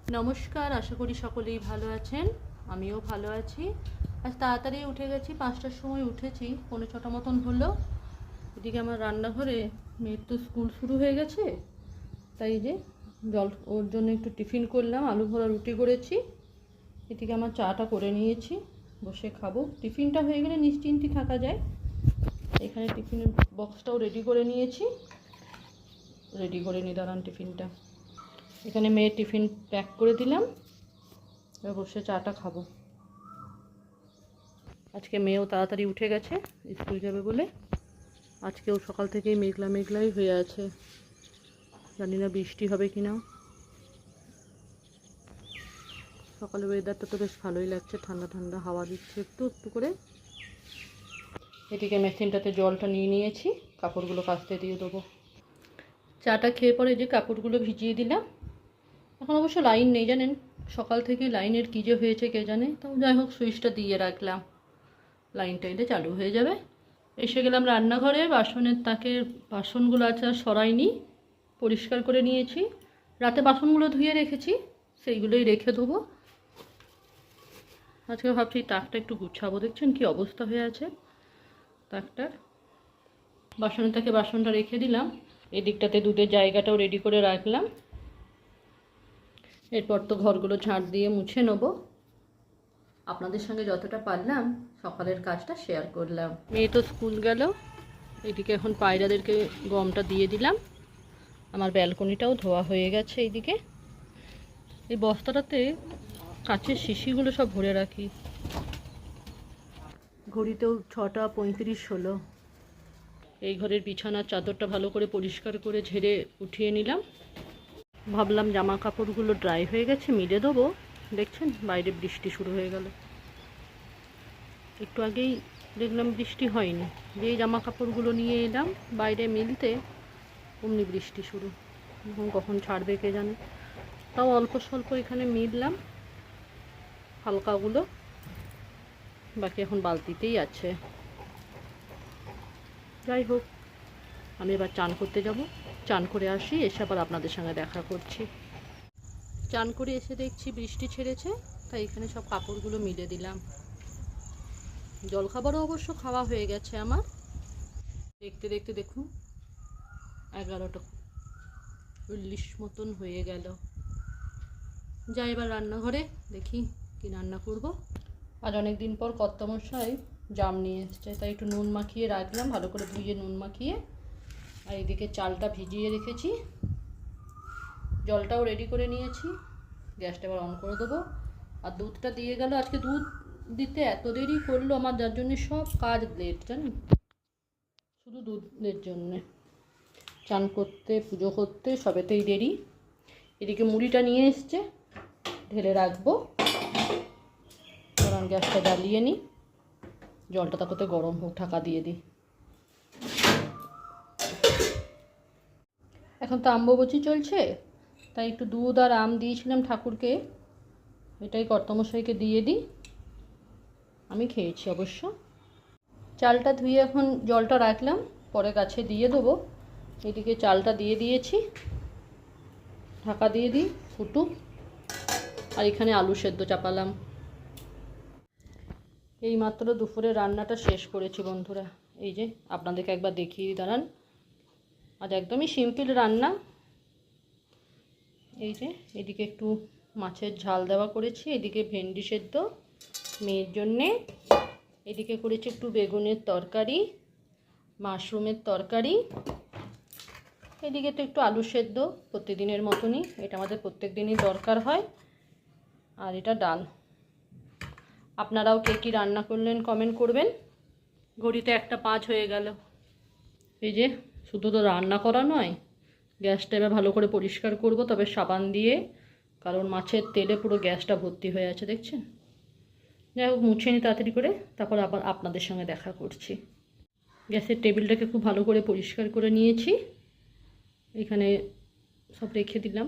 নমস্কার, আশা করি সকলেই ভালো আছেন। আমিও ভালো আছি। আজ তাড়াতাড়ি উঠে গেছি, 5টার সময় উঠেছি, 6:45 মতন হলো। এদিকে আমার রান্নাঘরে মেয়ের তো স্কুল শুরু হয়ে গেছে, তাই যে জল ওর জন্য একটু টিফিন করলাম, আলু ভরা রুটি করেছি। এদিকে আমার চাটা করে নিয়েছি, বসে খাবো। টিফিনটা হয়ে গেলে নিশ্চিন্তে থাকা যায়। এখানে টিফিনের বক্সটাও রেডি করে নিয়েছি। রেডি করে নিই, দাঁড়ান টিফিনটা। এখানে মেয়ের টিফিন প্যাক করে দিলাম, এবার বসে চাটা খাবো। আজকে মেয়েও তাড়াতাড়ি উঠে গেছে স্কুল যাবে বলে। আজকেও সকাল থেকেই মেঘলা মেঘলাই হয়ে আছে, জানি না বৃষ্টি হবে কি না। সকালে ওয়েদারটা তো বেশ ভালোই লাগছে, ঠান্ডা ঠান্ডা হাওয়া দিচ্ছে একটু একটু করে। এদিকে মেশিনটাতে জলটা নিয়ে নিয়েছি, কাপড়গুলো কাচতে দিয়ে দেবো। চাটা খেয়ে পরে যে কাপড়গুলো ভিজিয়ে দিলাম। এখন অবশ্য লাইন নেই জানেন, সকাল থেকে লাইনের কী যে হয়েছে কে জানে। তাও যাই হোক, সুইচটা দিয়ে রাখলাম, লাইনটা এলে চালু হয়ে যাবে। এসে গেলাম রান্নাঘরে। বাসনের তাকের বাসনগুলো আছে আর সরাইনি, পরিষ্কার করে নিয়েছি। রাতে বাসনগুলো ধুয়ে রেখেছি, সেইগুলোই রেখে দেবো। আজকে ভাবছি তাকটা একটু গুছাবো, দেখছেন কি অবস্থা হয়ে আছে তাকটার। বাসনের তাকে বাসনটা রেখে দিলাম, এদিকটাতে দুধের জায়গাটাও রেডি করে রাখলাম। এরপর তো ঘরগুলো ঝাঁট দিয়ে মুছে নেবো। আপনাদের সঙ্গে যতটা পারলাম সকালের কাজটা শেয়ার করলাম। মেয়ে তো স্কুল গেল, এদিকে এখন পায়রাদেরকে গমটা দিয়ে দিলাম। আমার ব্যালকনিটাও ধোয়া হয়ে গেছে। এইদিকে এই বস্তাটাতে কাঁচের শিশিগুলো সব ভরে রাখি। ঘড়িতেও 6:35 হলো। এই ঘরের বিছানার চাদরটা ভালো করে পরিষ্কার করে ঝেড়ে উঠিয়ে নিলাম। ভাবলাম জামা কাপড়গুলো ড্রাই হয়ে গেছে, মিলে দেবো। দেখছেন বাইরে বৃষ্টি শুরু হয়ে গেল। একটু আগেই দেখলাম বৃষ্টি হয়নি, যেই জামা কাপড়গুলো নিয়ে এলাম বাইরে মিলতে অমনি বৃষ্টি শুরু। এখন কখন ছাড়বে কে জানে। তাও অল্প স্বল্প এখানে মিললাম হালকাগুলো, বাকি এখন বালতিতেই আছে। যাই হোক, আমি এবার চান করতে যাব। চান করে আসি, এসে আবার আপনাদের সঙ্গে দেখা করছি। চান করে এসে দেখছি বৃষ্টি ছেড়েছে, তাই এখানে সব কাপড়গুলো মিলে দিলাম। জলখাবারও অবশ্য খাওয়া হয়ে গেছে আমার। দেখতে দেখতে দেখুন 11:40 মতন হয়ে গেল। যাই এবার রান্নাঘরে, দেখি কি রান্না করব। আজ অনেক দিন পর কর্তামশাই জাম নিয়ে এসছে, তাই একটু নুন মাখিয়ে রাখলাম, ভালো করে ধুয়ে নুন মাখিয়ে। আর এদিকে চালটা ভিজিয়ে রেখেছি, জলটাও রেডি করে নিয়েছি। গ্যাসটা এবার অন করে দেবো। আর দুধটা দিয়ে গেল, আজকে দুধ দিতে এত দেরি করলো আমার, যার জন্য সব কাজ লেট জানেন, শুধু দুধের জন্যে। চান করতে পুজো করতে সবেতেই দেরি। এদিকে মুড়িটা নিয়ে এসছে, ঢেলে রাখবো। কারণ গ্যাসটা জ্বালিয়ে নিই, জলটা তাতে গরম হোক, ঢাকা দিয়ে দিই। এখন তো আম্ববচি চলছে, তাই একটু দুধ আর আম দিয়েছিলাম ঠাকুরকে, এটাই কর্তামশাইকে দিয়ে দিই। আমি খেয়েছি অবশ্য। চালটা ধুয়ে এখন জলটা রাখলাম, পরে গাছে দিয়ে দেবো। এদিকে চালটা দিয়ে দিয়েছি, ঢাকা দিয়ে দিই ফুটুক। আর এখানে আলু সেদ্ধ চাপালাম। এই মাত্র দুপুরে রান্নাটা শেষ করেছি বন্ধুরা। এই যে আপনাদেরকে একবার দেখিয়ে দাঁড়ান। আজ একদমই সিম্পল রান্না। এই যে এদিকে একটু মাছের ঝাল দেওয়া করেছি, এদিকে ভেন্ডি সেদ্ধ মেয়ের জন্যে, এদিকে করেছি একটু বেগুনের তরকারি, মাশরুমের তরকারি, এদিকে তো একটু আলু সেদ্ধ, প্রতিদিনের মতনই, এটা আমাদের প্রত্যেক দিনই দরকার হয়। আর এটা ডাল। আপনারাও কে কী রান্না করলেন কমেন্ট করবেন। ঘড়িতে 1:05 হয়ে গেল। এই যে শুধু তো রান্না করা নয়, গ্যাসটা এবার ভালো করে পরিষ্কার করব, তবে সাবান দিয়ে, কারণ মাছের তেলে পুরো গ্যাসটা ভর্তি হয়ে আছে দেখছেন। যাই হোক, মুছে নিই তাড়াতাড়ি করে, তারপর আবার আপনাদের সঙ্গে দেখা করছি। গ্যাসের টেবিলটাকে খুব ভালো করে পরিষ্কার করে নিয়েছি, এখানে সব রেখে দিলাম।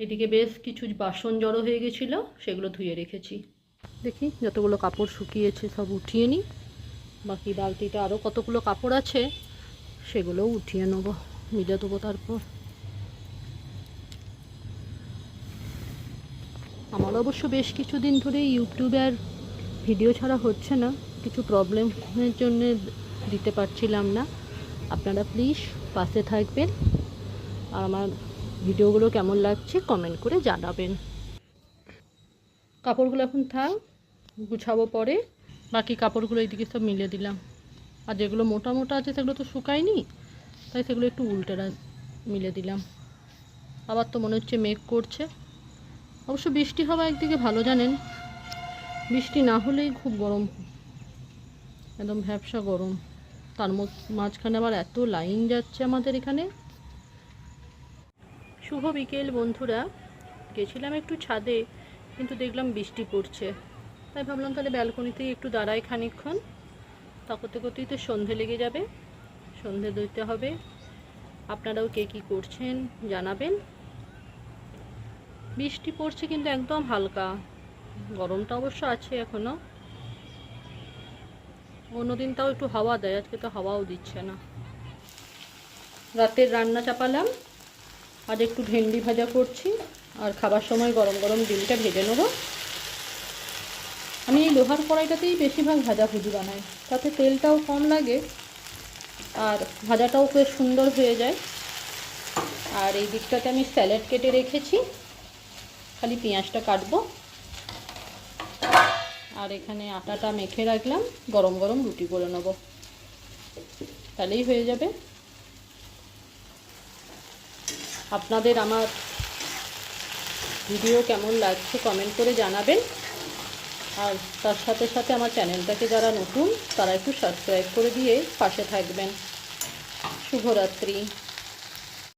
এদিকে বেশ কিছু বাসন জড়ো হয়ে গেছিলো, সেগুলো ধুয়ে রেখেছি। দেখি যতগুলো কাপড় শুকিয়েছে সব উঠিয়ে নিই, বাকি বালতিটা আরও কতগুলো কাপড় আছে সেগুলোও উঠিয়ে নেবো, মিলে দেবো। তারপর আমার অবশ্য বেশ কিছুদিন ধরে ইউটিউবে আর ভিডিও ছাড়া হচ্ছে না, কিছু প্রবলেমের জন্য দিতে পারছিলাম না। আপনারা প্লিজ পাশে থাকবেন আর আমার ভিডিওগুলো কেমন লাগছে কমেন্ট করে জানাবেন। কাপড়গুলো এখন থাক, গুছাবো পরে। বাকি কাপড়গুলো এইদিকে সব মিলে দিলাম, আর যেগুলো মোটা মোটা আছে সেগুলো তো শুকায়নি, তাই সেগুলো একটু উল্টে মিলে দিলাম। আবার তো মনে হচ্ছে মেঘ করছে, অবশ্য বৃষ্টি হওয়া একদিকে ভালো, জানেন বৃষ্টি না হলেই খুব গরম, একদম ভ্যাপসা গরম। তার মাঝখানে আবার এত লাইন যাচ্ছে আমাদের এখানে। শুভ বিকেল বন্ধুরা, গেছিলাম একটু ছাদে, কিন্তু দেখলাম বৃষ্টি পড়ছে, তাই ভাবলাম তাহলে ব্যালকনিতেই একটু দাঁড়াই খানিকক্ষণ। তা করতে করতেই তো সন্ধে লেগে যাবে, সন্ধে দিতে হবে। আপনারাও কে কী করছেন জানাবেন। বৃষ্টি পড়ছে কিন্তু একদম হালকা, গরমটা অবশ্য আছে এখনও। অন্যদিন তাও একটু হাওয়া দেয়, আজকে তো হাওয়াও দিচ্ছে না। রাতের রান্না চাপালাম, আজ একটু ভেন্ডি ভাজা করছি, আর খাবার সময় গরম গরম ডিমটা ভেজে নেব। আমি এই লোহার কড়াইটাতেই বেশিরভাগ ভাজাভুজি বানাই, তাতে তেলটাও কম লাগে আর ভাজাটাও বেশ সুন্দর হয়ে যায়। আর এই দিকটাতে আমি স্যালাড কেটে রেখেছি, খালি পেঁয়াজটা কাটবো। আর এখানে আটাটা মেখে রাখলাম, গরম গরম রুটি করে নেব, তাহলেই হয়ে যাবে। আপনাদের আমার ভিডিও কেমন লাগছে কমেন্ট করে জানাবেন, আর তার সাথে সাথে আমার চ্যানেলটাকে যারা নতুন তারা একটু সাবস্ক্রাইব করে দিয়ে পাশে থাকবেন। শুভরাত্রি।